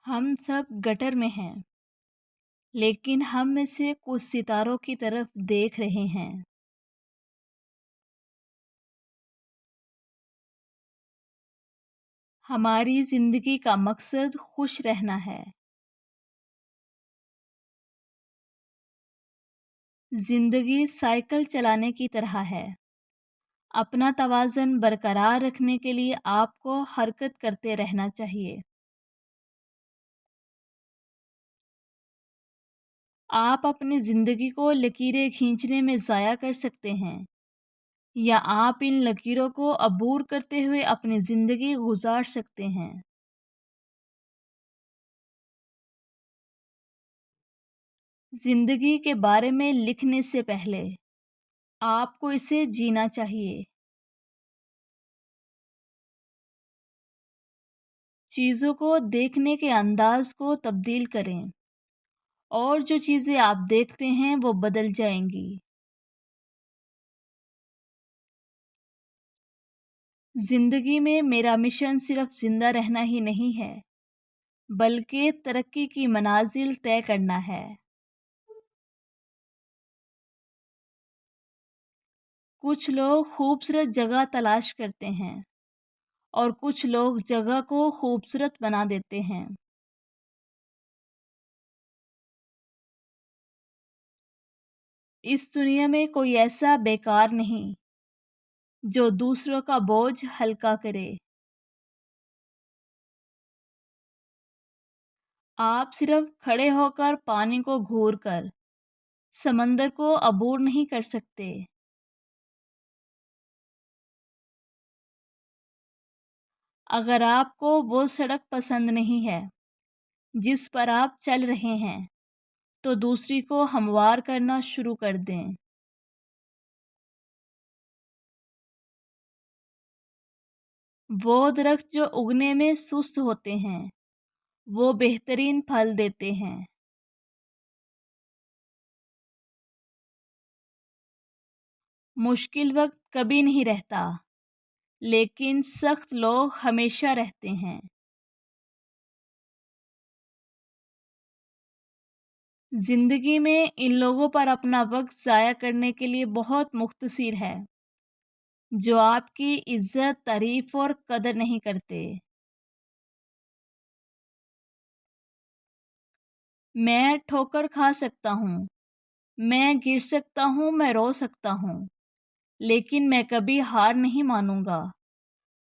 हम सब गटर में हैं, लेकिन हम में से कुछ सितारों की तरफ देख रहे हैं। हमारी जिंदगी का मकसद खुश रहना है। जिंदगी साइकिल चलाने की तरह है। अपना तवाज़न बरकरार रखने के लिए आपको हरकत करते रहना चाहिए। आप अपनी जिंदगी को लकीरें खींचने में ज़ाया कर सकते हैं, या आप इन लकीरों को अबूर करते हुए अपनी ज़िंदगी गुजार सकते हैं। ज़िंदगी के बारे में लिखने से पहले आपको इसे जीना चाहिए। चीज़ों को देखने के अंदाज़ को तब्दील करें, और जो चीज़ें आप देखते हैं वो बदल जाएंगी। ज़िंदगी में मेरा मिशन सिर्फ ज़िंदा रहना ही नहीं है, बल्कि तरक्की की मनाजिल तय करना है। कुछ लोग खूबसूरत जगह तलाश करते हैं, और कुछ लोग जगह को खूबसूरत बना देते हैं। इस दुनिया में कोई ऐसा बेकार नहीं जो दूसरों का बोझ हल्का करे। आप सिर्फ खड़े होकर पानी को घूर कर समंदर को अबूर नहीं कर सकते। अगर आपको वो सड़क पसंद नहीं है जिस पर आप चल रहे हैं, तो दूसरी को हमवार करना शुरू कर दें। वो दरख्त जो उगने में सुस्त होते हैं, वो बेहतरीन फल देते हैं। मुश्किल वक्त कभी नहीं रहता, लेकिन सख्त लोग हमेशा रहते हैं। जिंदगी में इन लोगों पर अपना वक्त ज़ाया करने के लिए बहुत मुख्तसिर है, जो आपकी इज्जत, तारीफ और कदर नहीं करते। मैं ठोकर खा सकता हूँ, मैं गिर सकता हूँ, मैं रो सकता हूँ, लेकिन मैं कभी हार नहीं मानूंगा।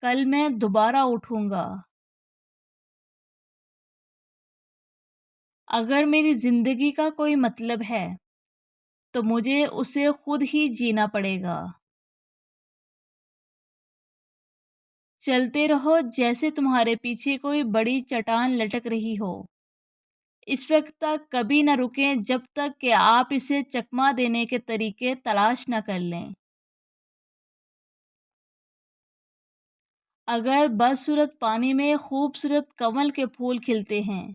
कल मैं दोबारा उठूंगा। अगर मेरी जिंदगी का कोई मतलब है, तो मुझे उसे खुद ही जीना पड़ेगा। चलते रहो जैसे तुम्हारे पीछे कोई बड़ी चट्टान लटक रही हो। इस वक्त तक कभी न रुकें जब तक कि आप इसे चकमा देने के तरीके तलाश न कर लें। अगर बदसूरत पानी में खूबसूरत कमल के फूल खिलते हैं,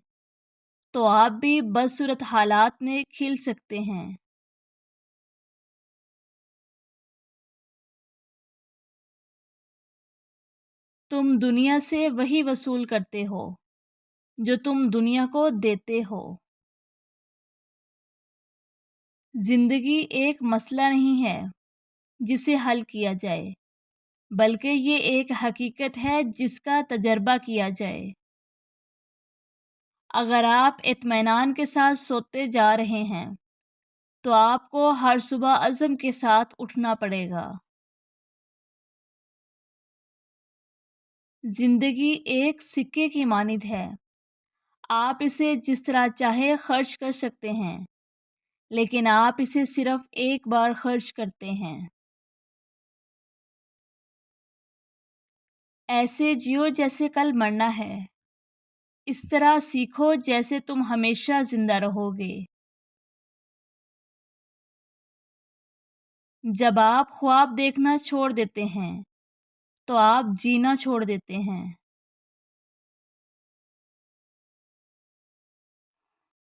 तो आप भी बदसूरत हालात में खिल सकते हैं। तुम दुनिया से वही वसूल करते हो जो तुम दुनिया को देते हो। जिंदगी एक मसला नहीं है जिसे हल किया जाए, बल्कि ये एक हकीकत है जिसका तजर्बा किया जाए। अगर आप इत्मीनान के साथ सोते जा रहे हैं, तो आपको हर सुबह अज़म के साथ उठना पड़ेगा। जिंदगी एक सिक्के की मानिंद है। आप इसे जिस तरह चाहे खर्च कर सकते हैं, लेकिन आप इसे सिर्फ एक बार खर्च करते हैं। ऐसे जियो जैसे कल मरना है। इस तरह सीखो जैसे तुम हमेशा जिंदा रहोगे। जब आप ख्वाब देखना छोड़ देते हैं, तो आप जीना छोड़ देते हैं।